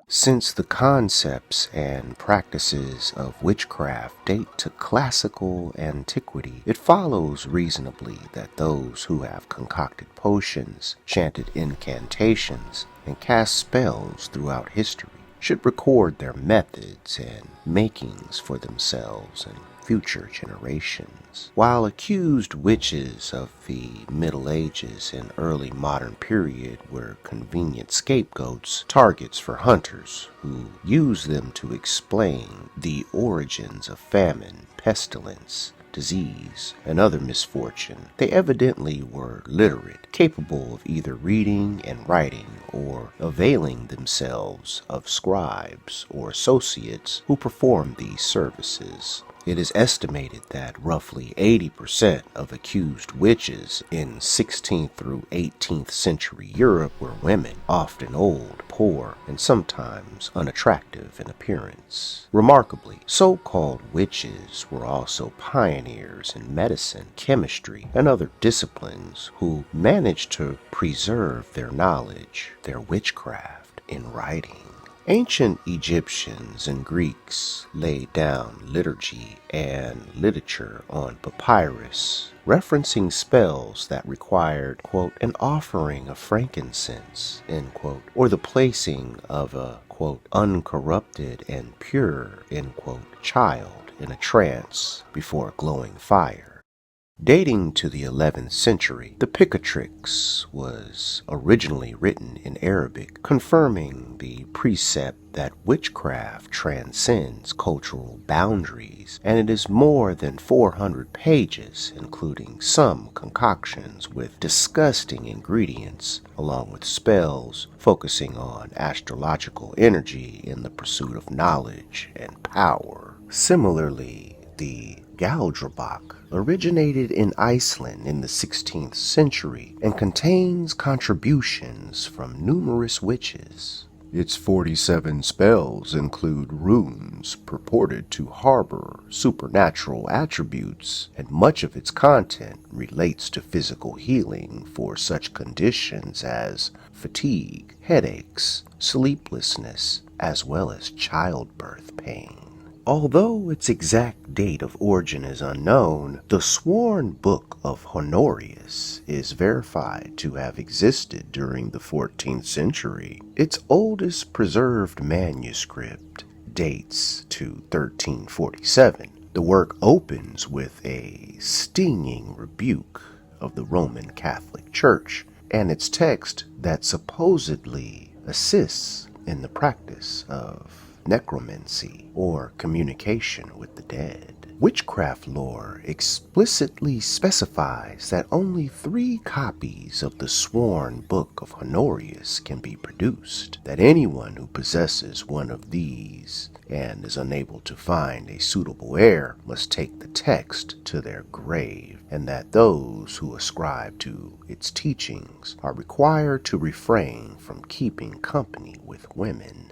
Since the concepts and practices of witchcraft date to classical antiquity, it follows reasonably that those who have concocted potions, chanted incantations, and cast spells throughout history should record their methods and makings for themselves and future generations. While accused witches of the Middle Ages and early modern period were convenient scapegoats, targets for hunters who used them to explain the origins of famine, pestilence, disease, and other misfortune, they evidently were literate, capable of either reading and writing or availing themselves of scribes or associates who performed these services. It is estimated that roughly 80% of accused witches in 16th through 18th century Europe were women, often old, poor, and sometimes unattractive in appearance. Remarkably, so-called witches were also pioneers in medicine, chemistry, and other disciplines who managed to preserve their knowledge, their witchcraft, in writing. Ancient Egyptians and Greeks laid down liturgy and literature on papyrus, referencing spells that required, quote, an offering of frankincense, end quote, or the placing of a, quote, uncorrupted and pure, end quote, child in a trance before a glowing fire. Dating to the 11th century, the Picatrix was originally written in Arabic, confirming the precept that witchcraft transcends cultural boundaries, and it is more than 400 pages, including some concoctions with disgusting ingredients, along with spells focusing on astrological energy in the pursuit of knowledge and power. Similarly, the GALDRABÓK originated in Iceland in the 16th century and contains contributions from numerous witches. Its 47 spells include runes purported to harbor supernatural attributes, and much of its content relates to physical healing for such conditions as fatigue, headaches, sleeplessness, as well as childbirth pain. Although its exact date of origin is unknown, the sworn book of Honourius is verified to have existed during the 14th century. Its oldest preserved manuscript dates to 1347. The work opens with a stinging rebuke of the Roman Catholic Church and its text that supposedly assists in the practice of necromancy, or communication with the dead. Witchcraft lore explicitly specifies that only 3 copies of the sworn book of Honorius can be produced, that anyone who possesses one of these and is unable to find a suitable heir must take the text to their grave, and that those who ascribe to its teachings are required to refrain from keeping company with women.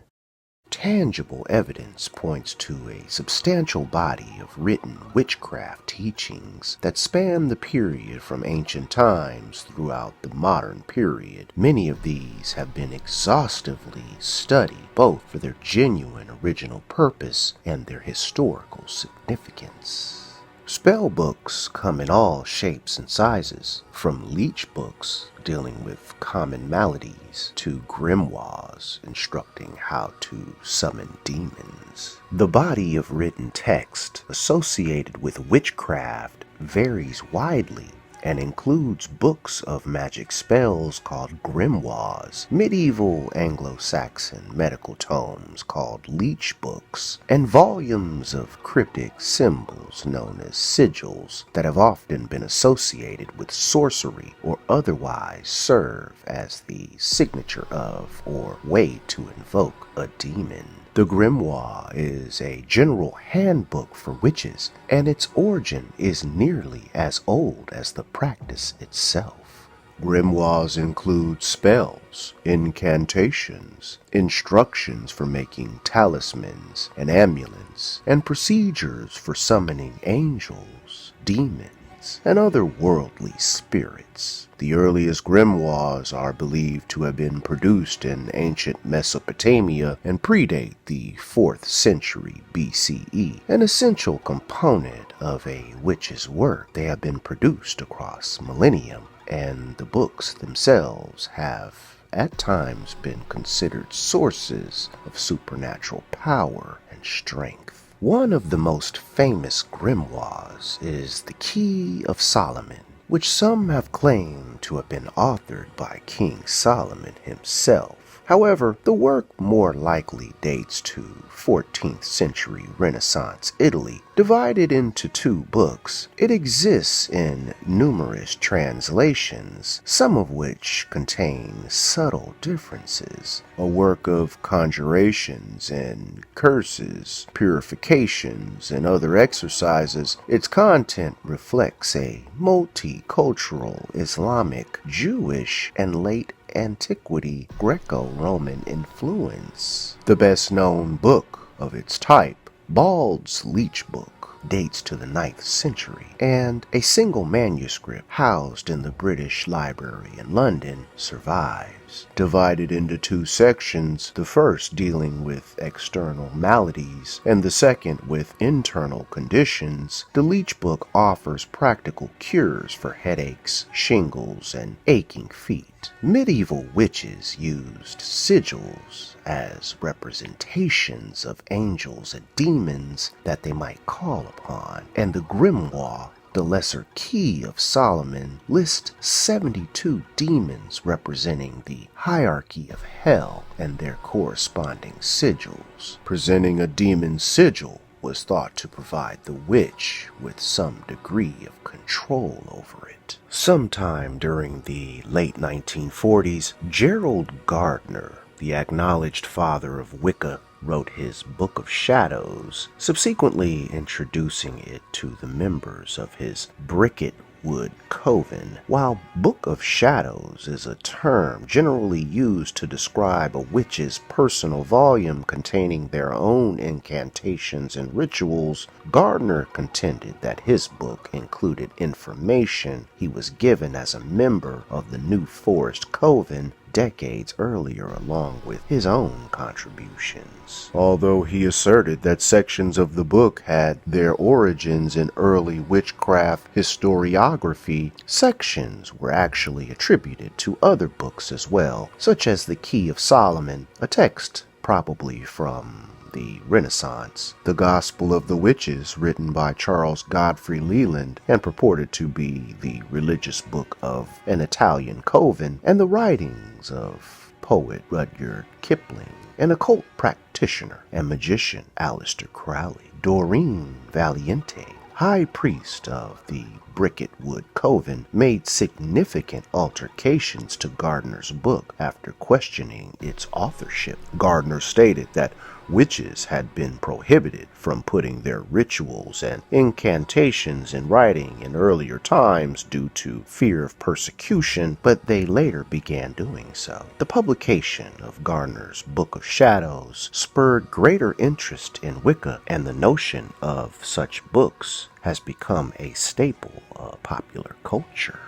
Tangible evidence points to a substantial body of written witchcraft teachings that span the period from ancient times throughout the modern period. Many of these have been exhaustively studied, both for their genuine original purpose and their historical significance. Spell books come in all shapes and sizes, from Leech-books dealing with common maladies to Grimoires instructing how to summon demons. The body of written text associated with witchcraft varies widely and includes books of magic spells called Grimoires, medieval Anglo-Saxon medical tomes called Leech-books, and volumes of cryptic symbols known as Sigils that have often been associated with sorcery or otherwise serve as the signature of or way to invoke a demon. The Grimoire is a general handbook for witches, and its origin is nearly as old as the practice itself. Grimoires include spells, incantations, instructions for making talismans and amulets, and procedures for summoning angels, demons, demons and other worldly spirits. The earliest grimoires are believed to have been produced in ancient Mesopotamia and predate the 4th century BCE, an essential component of a witch's work. They have been produced across millennium, and the books themselves have at times been considered sources of supernatural power and strength. One of the most famous grimoires is the Key of Solomon, which some have claimed to have been authored by King Solomon himself. However, the work more likely dates to 14th century Renaissance Italy. Divided into 2 books, it exists in numerous translations, some of which contain subtle differences. A work of conjurations and curses, purifications, and other exercises, its content reflects a multicultural Islamic, Jewish, and late antiquity Greco-Roman influence. The best-known book of its type, Bald's Leech-book, dates to the 9th century, and a single manuscript housed in the British Library in London survives. Divided into 2 sections, the first dealing with external maladies and the second with internal conditions, the Leech-book offers practical cures for headaches, shingles, and aching feet. Medieval witches used sigils as representations of angels and demons that they might call upon, and the grimoire, the Lesser Key of Solomon, lists 72 demons representing the hierarchy of hell and their corresponding sigils. Presenting a demon sigil was thought to provide the witch with some degree of control over it. Sometime during the late 1940s, Gerald Gardner, the acknowledged father of Wicca, wrote his Book of Shadows, subsequently introducing it to the members of his Bricketwood coven. While Book of Shadows is a term generally used to describe a witch's personal volume containing their own incantations and rituals, Gardner contended that his book included information he was given as a member of the New Forest Coven decades earlier, along with his own contributions. Although he asserted that sections of the book had their origins in early witchcraft historiography, sections were actually attributed to other books as well, such as the Key of Solomon, a text probably from the Renaissance, the Gospel of the Witches, written by Charles Godfrey Leland and purported to be the religious book of an Italian coven, and the writings of poet Rudyard Kipling, an occult practitioner and magician Aleister Crowley, Doreen Valiente, high priest of the Bricketwood coven, made significant altercations to Gardner's book after questioning its authorship. Gardner stated that witches had been prohibited from putting their rituals and incantations in writing in earlier times due to fear of persecution, but they later began doing so. The publication of Gardner's Book of Shadows spurred greater interest in Wicca, and the notion of such books has become a staple of popular culture.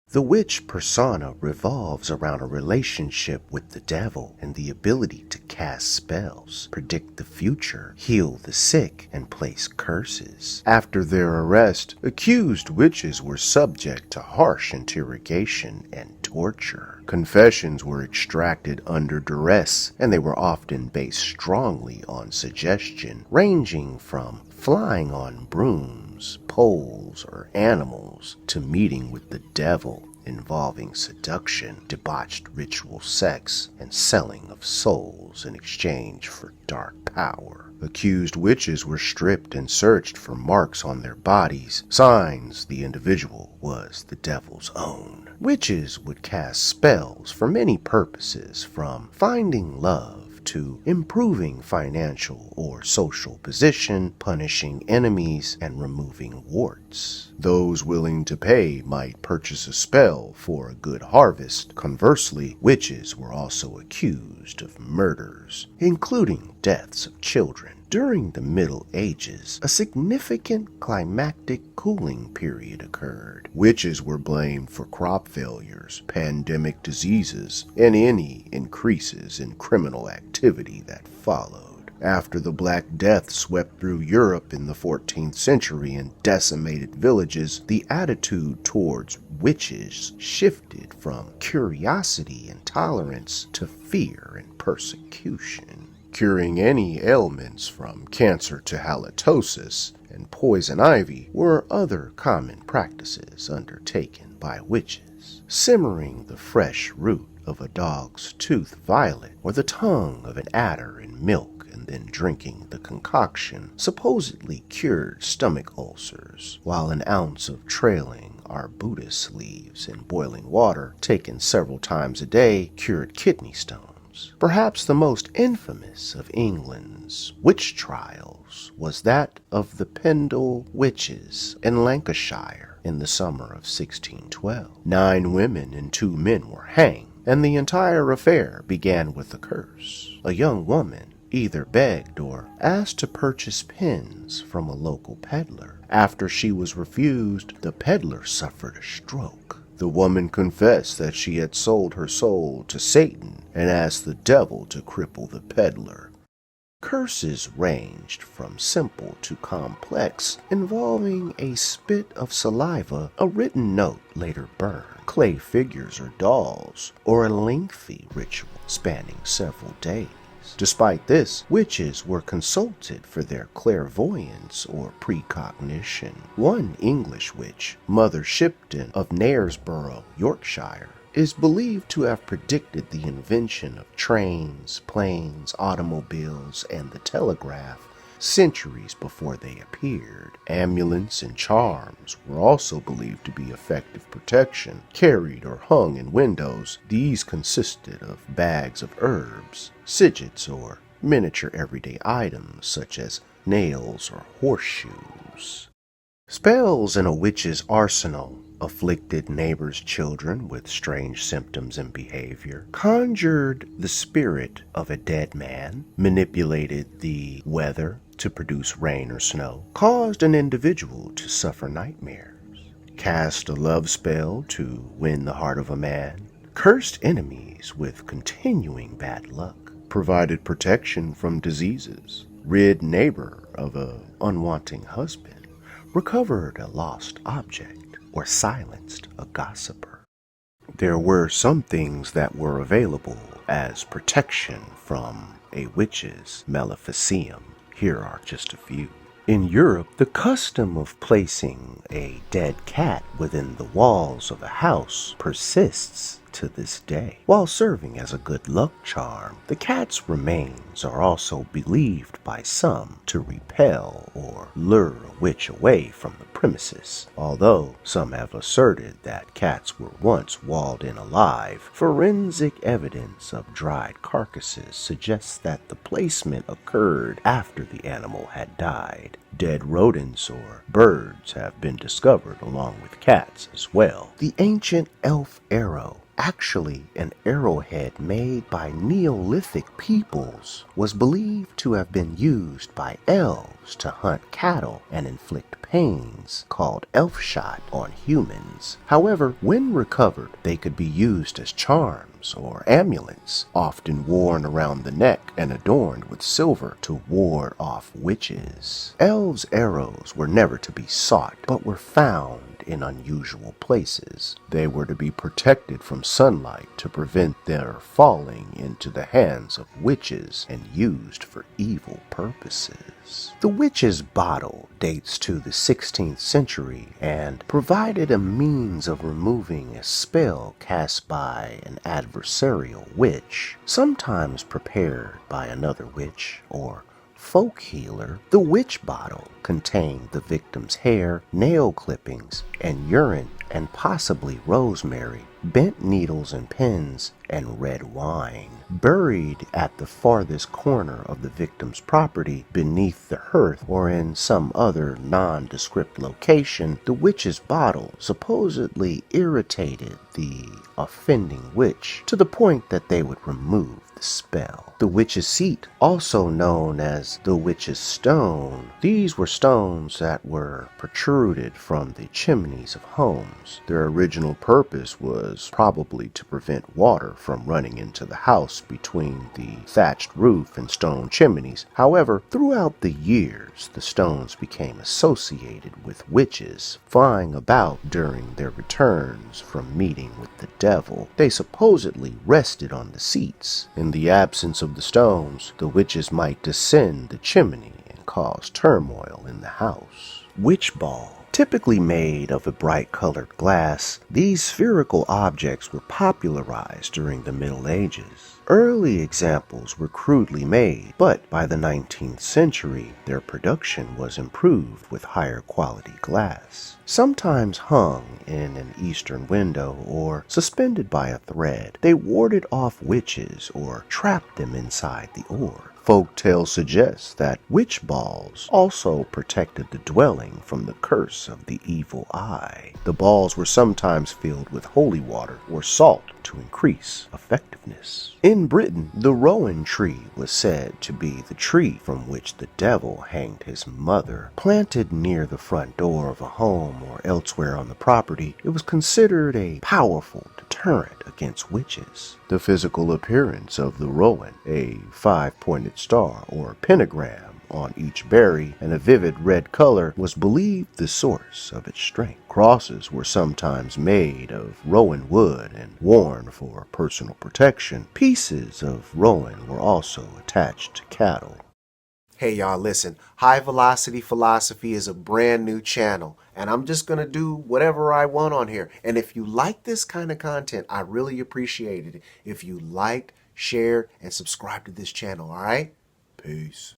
The witch persona revolves around a relationship with the devil and the ability to cast spells, predict the future, heal the sick, and place curses. After their arrest, accused witches were subject to harsh interrogation and torture. Confessions were extracted under duress, and they were often based strongly on suggestion, ranging from flying on brooms, poles, or animals, to meeting with the devil, involving seduction, debauched ritual sex, and selling of souls in exchange for dark power. Accused witches were stripped and searched for marks on their bodies, signs the individual was the devil's own. Witches would cast spells for many purposes, from finding love to improving financial or social position, punishing enemies, and removing warts. Those willing to pay might purchase a spell for a good harvest. Conversely, witches were also accused of murders, including deaths of children, During the Middle Ages, a significant climactic cooling period occurred. Witches were blamed for crop failures, pandemic diseases, and any increases in criminal activity that followed. After the Black Death swept through Europe in the 14th century and decimated villages, the attitude towards witches shifted from curiosity and tolerance to fear and persecution. Curing any ailments from cancer to halitosis and poison ivy were other common practices undertaken by witches. Simmering the fresh root of a dog's tooth violet or the tongue of an adder in milk and then drinking the concoction supposedly cured stomach ulcers, while an ounce of trailing arbutus leaves in boiling water taken several times a day cured kidney stones. Perhaps the most infamous of England's witch trials was that of the Pendle witches in Lancashire in the summer of 1612. 9 women and 2 men were hanged, and the entire affair began with a curse. A young woman either begged or asked to purchase pins from a local peddler. After she was refused, the peddler suffered a stroke. The woman confessed that she had sold her soul to Satan and asked the devil to cripple the peddler. Curses ranged from simple to complex, involving a spit of saliva, a written note later burned, clay figures or dolls, or a lengthy ritual spanning several days. Despite this, witches were consulted for their clairvoyance or precognition. One English witch, Mother Shipton of Knaresborough, Yorkshire, is believed to have predicted the invention of trains, planes, automobiles, and the telegraph centuries before they appeared. Amulets and charms were also believed to be effective protection, carried or hung in windows. These consisted of bags of herbs, sigils, or miniature everyday items such as nails or horseshoes. Spells in a witch's arsenal afflicted neighbors' children with strange symptoms and behavior, conjured the spirit of a dead man, manipulated the weather to produce rain or snow, caused an individual to suffer nightmares, cast a love spell to win the heart of a man, cursed enemies with continuing bad luck, provided protection from diseases, rid neighbor of an unwanting husband, recovered a lost object, or silenced a gossiper. There were some things that were available as protection from a witch's maleficium. Here are just a few. In Europe, the custom of placing a dead cat within the walls of a house persists to this day. While serving as a good luck charm, the cat's remains are also believed by some to repel or lure a witch away from the premises. Although some have asserted that cats were once walled in alive, forensic evidence of dried carcasses suggests that the placement occurred after the animal had died. Dead rodents or birds have been discovered along with cats as well. The ancient elf arrow, actually an arrowhead made by Neolithic peoples, was believed to have been used by elves to hunt cattle and inflict pains called elf shot on humans. However, when recovered, they could be used as charms or amulets, often worn around the neck and adorned with silver to ward off witches. Elves' arrows were never to be sought, but were found in unusual places. They were to be protected from sunlight to prevent their falling into the hands of witches and used for evil purposes. The witch's bottle dates to the 16th century and provided a means of removing a spell cast by an adversarial witch, sometimes prepared by another witch or folk healer. The witch bottle contained the victim's hair, nail clippings, and urine, and possibly rosemary, bent needles and pins, and red wine. Buried at the farthest corner of the victim's property, beneath the hearth or in some other nondescript location, the witch's bottle supposedly irritated the offending witch to the point that they would remove the the spell. The witch's seat, also known as the witch's stone, these were stones that were protruded from the chimneys of homes. Their original purpose was probably to prevent water from running into the house between the thatched roof and stone chimneys. However, throughout the years, the stones became associated with witches flying about during their returns from meeting with the devil. They supposedly rested on the seats. In the absence of the stones, the witches might descend the chimney and cause turmoil in the house. Witch ball. Typically made of a bright-colored glass, these spherical objects were popularized during the Middle Ages. Early examples were crudely made, but by the 19th century, their production was improved with higher quality glass. Sometimes hung in an eastern window or suspended by a thread, they warded off witches or trapped them inside the orb. Folktales suggest that witch balls also protected the dwelling from the curse of the evil eye. The balls were sometimes filled with holy water or salt to increase effectiveness. In Britain, the rowan tree was said to be the tree from which the devil hanged his mother. Planted near the front door of a home or elsewhere on the property, it was considered a powerful deterrent against witches. The physical appearance of the rowan, a 5-pointed star or pentagram on each berry and a vivid red color, was believed the source of its strength. Crosses were sometimes made of rowan wood and worn for personal protection. Pieces of rowan were also attached to cattle. Hey y'all, listen, High Velocity Philosophy is a brand new channel, and I'm just going to do whatever I want on here. And if you like this kind of content, I really appreciate it if you liked, shared, and subscribed to this channel, all right? Peace.